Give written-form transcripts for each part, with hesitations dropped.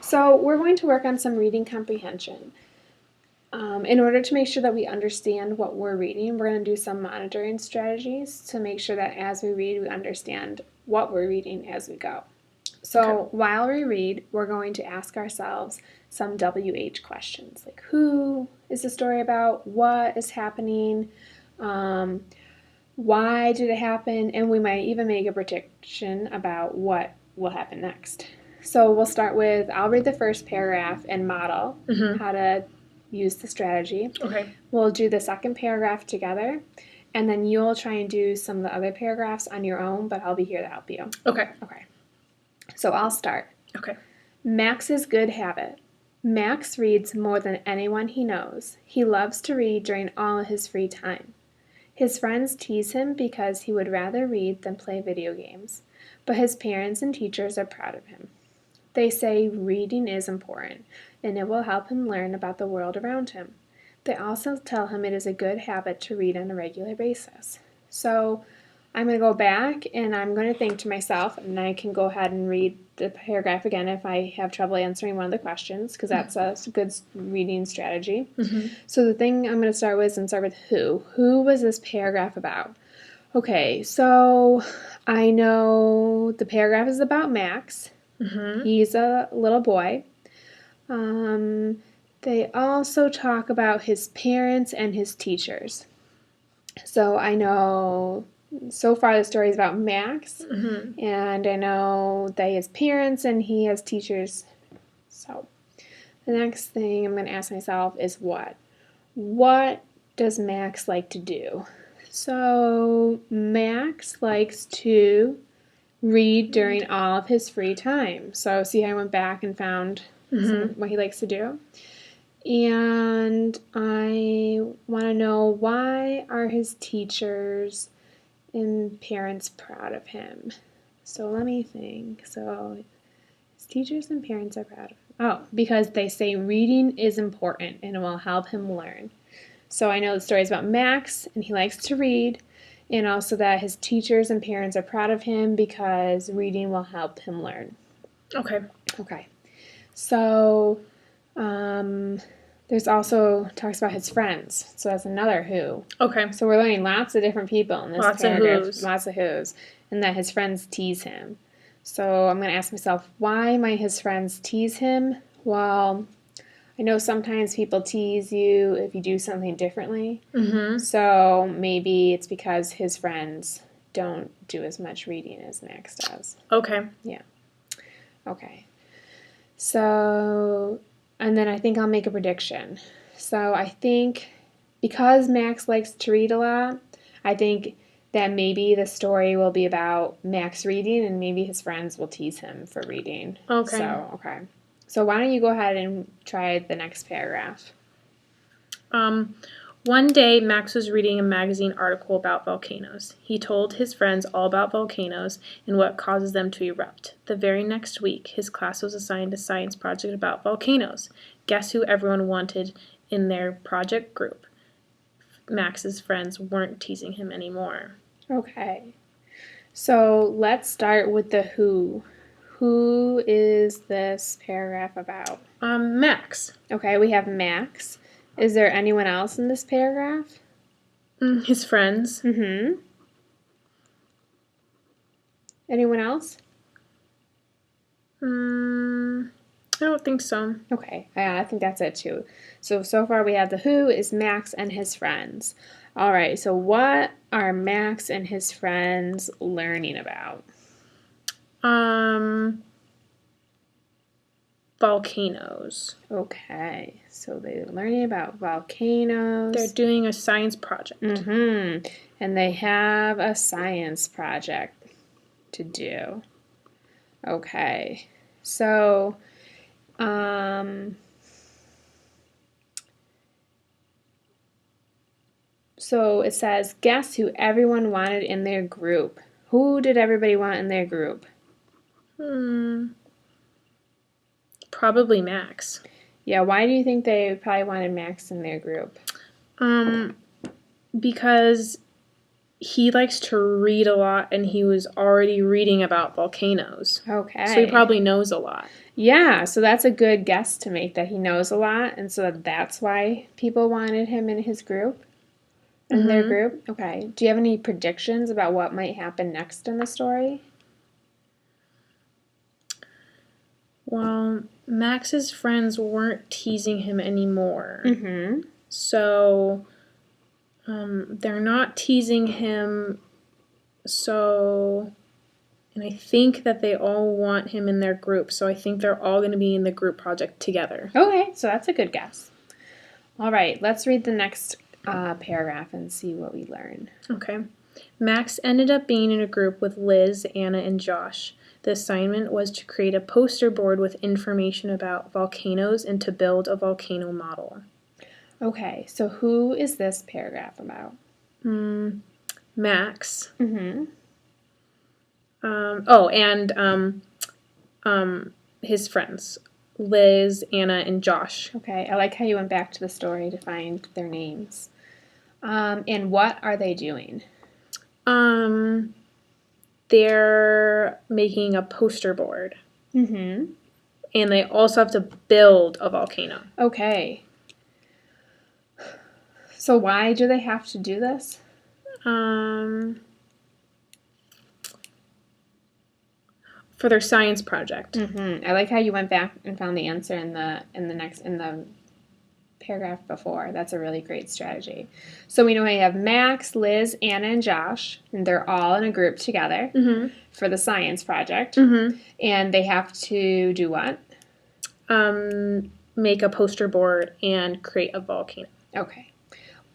So we're going to work on some reading comprehension. In order to make sure that we understand what we're reading, we're going to do some monitoring strategies to make sure that as we read, we understand what we're reading as we go. So while we read, we're going to ask ourselves some WH questions, like who is the story about, what is happening, why did it happen, and we might even make a prediction about what will happen next. So we'll start with, I'll read the first paragraph and model how to use the strategy. Okay. We'll do the second paragraph together, and then you'll try and do some of the other paragraphs on your own, but I'll be here to help you. Okay. Okay. So I'll start. Okay. Max's good habit. Max reads more than anyone he knows. He loves to read during all of his free time. His friends tease him because he would rather read than play video games, but his parents and teachers are proud of him. They say reading is important, and it will help him learn about the world around him. They also tell him it is a good habit to read on a regular basis. So I'm going to go back, and I'm going to think to myself, and I can go ahead and read the paragraph again if I have trouble answering one of the questions, because that's a good reading strategy. So the thing I'm going to start with is start with who. Who was this paragraph about? Okay, so I know the paragraph is about Max. He's a little boy. They also talk about his parents and his teachers. So I know so far the story is about Max, and I know that he has parents and he has teachers. So the next thing I'm going to ask myself is what? What does Max like to do? So Max likes to read during all of his free time. So see how I went back and found what he likes to do? And I want to know, why are his teachers and parents proud of him? So let me think. So his teachers and parents are proud of him. Oh, because they say reading is important and it will help him learn. So I know the story is about Max and he likes to read, and also that his teachers and parents are proud of him because reading will help him learn. Okay. Okay. So there's also talks about his friends. So that's another who. Okay. So we're learning lots of different people in this paragraph. Lots of who's. And that his friends tease him. So I'm going to ask myself, why might his friends tease him? Well, I know sometimes people tease you if you do something differently. So maybe it's because his friends don't do as much reading as Max does. Okay. Yeah. Okay. So, and then I think I'll make a prediction. So I think because Max likes to read a lot, I think that maybe the story will be about Max reading and maybe his friends will tease him for reading. Okay. Okay. So why don't you go ahead and try the next paragraph? One day, Max was reading a magazine article about volcanoes. He told his friends all about volcanoes and what causes them to erupt. The very next week, his class was assigned a science project about volcanoes. Guess who everyone wanted in their project group? Max's friends weren't teasing him anymore. Okay. So let's start with the who. Who is this paragraph about? Max. Okay, we have Max. Is there anyone else in this paragraph? His friends. Anyone else? I don't think so. Okay, I think that's it too. So far we have the who is Max and his friends. All right, so what are Max and his friends learning about? Volcanoes. Okay, so they're learning about volcanoes. They're doing a science project. And they have a science project to do. Okay, so so it says, guess who everyone wanted in their group. Who did everybody want in their group? Probably Max. Yeah, why do you think they probably wanted Max in their group? Because he likes to read a lot, and he was already reading about volcanoes. Okay. So he probably knows a lot. Yeah, so that's a good guess to make, that he knows a lot, and so that's why people wanted him in his group, in their group. Okay. Do you have any predictions about what might happen next in the story? Well, Max's friends weren't teasing him anymore. Mm-hmm. So they're not teasing him, and I think that they all want him in their group, so I think they're all going to be in the group project together. Okay, so that's a good guess. All right, let's read the next paragraph and see what we learn. Okay. Max ended up being in a group with Liz, Anna, and Josh. The assignment was to create a poster board with information about volcanoes and to build a volcano model. Okay, so who is this paragraph about? Max. Mm-hmm. His friends, Liz, Anna, and Josh. Okay, I like how you went back to the story to find their names. And what are they doing? They're making a poster board. Mm-hmm. And they also have to build a volcano. Okay. So why do they have to do this? For their science project. Mm-hmm. I like how you went back and found the answer in the paragraph before. That's a really great strategy. So we know we have Max, Liz, Anna, and Josh, and they're all in a group together for the science project. And they have to do what? Make a poster board and create a volcano. Okay.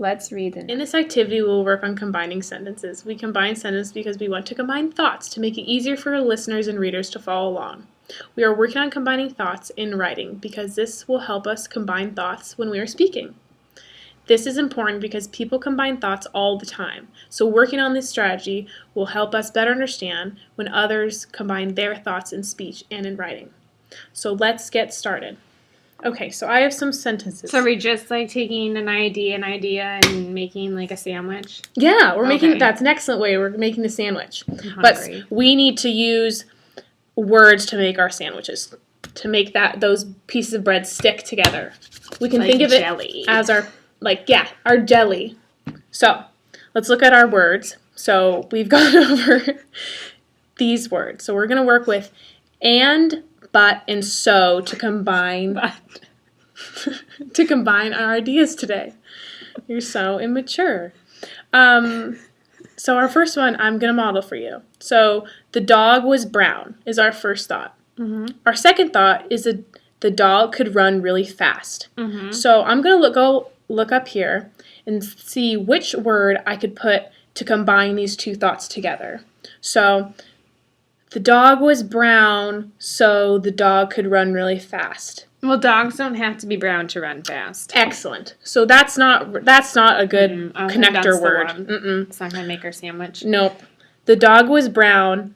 Let's read the next. In this activity, we'll work on combining sentences. We combine sentences because we want to combine thoughts to make it easier for our listeners and readers to follow along. We are working on combining thoughts in writing because this will help us combine thoughts when we are speaking. This is important because people combine thoughts all the time. So working on this strategy will help us better understand when others combine their thoughts in speech and in writing. So let's get started. Okay, so I have some sentences. So are we just like taking an idea and making like a sandwich? Yeah, we're making, that's an excellent way. We're making a sandwich. But we need to use words to make our sandwiches, to make those pieces of bread stick together. We can think of jelly. It as our jelly. So let's look at our words. So we've gone over these words. So we're going to work with and, but, and so to combine to combine our ideas today. You're so immature. So our first one, I'm going to model for you. So the dog was brown is our first thought. Our second thought is that the dog could run really fast. So I'm going to look up here and see which word I could put to combine these two thoughts together. So the dog was brown, so the dog could run really fast. Well, dogs don't have to be brown to run fast. Excellent. So that's not a good connector word. It's not going to make our sandwich. Nope. The dog was brown,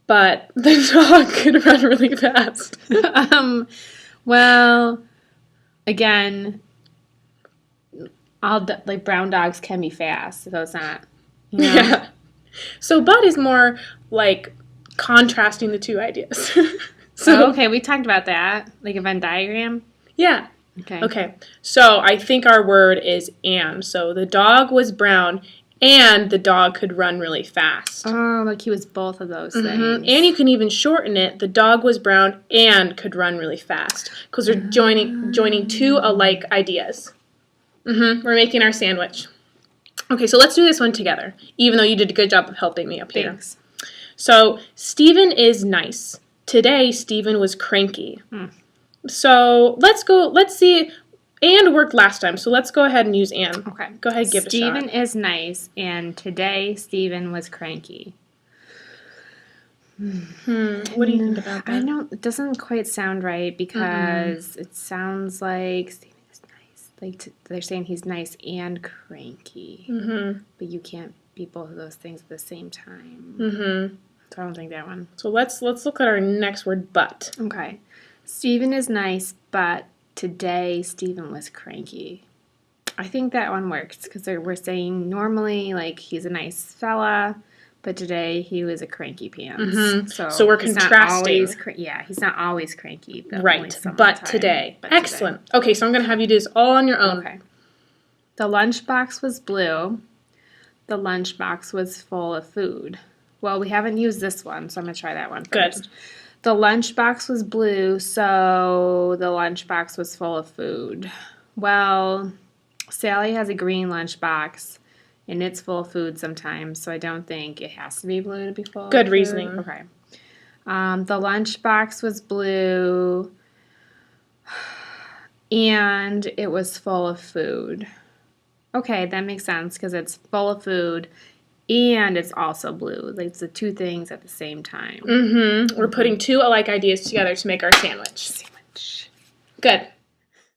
but the dog could run really fast. Well, again, brown dogs can be fast, so it's not. Yeah. So but is more like contrasting the two ideas. Okay, we talked about that, like a Venn diagram. Yeah. Okay. So I think our word is and. So the dog was brown and the dog could run really fast. Oh, like he was both of those things. And you can even shorten it. The dog was brown and could run really fast because we're joining two alike ideas. We're making our sandwich. Okay, so let's do this one together, even though you did a good job of helping me up here. Thanks. So Stephen is nice. Today, Stephen was cranky. So let's see. And worked last time, so let's go ahead and use and. Okay. Go ahead and give it a shot. Stephen is nice, and today Stephen was cranky. What do you think about that? It doesn't quite sound right because it sounds like Stephen is nice. Like they're saying he's nice and cranky. But you can't be both of those things at the same time. So I don't think that one. So let's look at our next word, but. Okay. Stephen is nice, but today Stephen was cranky. I think that one works because we're saying normally, like, he's a nice fella, but today he was a cranky pants. Mm-hmm. So we're contrasting. He's not always cranky. But right, but today. Excellent. Okay, so I'm going to have you do this all on your own. Okay. The lunchbox was blue. The lunchbox was full of food. Well, we haven't used this one, so I'm going to try that one first. Good. The lunchbox was blue, so the lunchbox was full of food. Well, Sally has a green lunchbox, and it's full of food sometimes, so I don't think it has to be blue to be full Good of food. reasoning. Okay. The lunchbox was blue, and it was full of food. Okay, that makes sense because it's full of food and it's also blue. Like, it's the two things at the same time. Mm-hmm. We're putting two alike ideas together to make our sandwich. Good.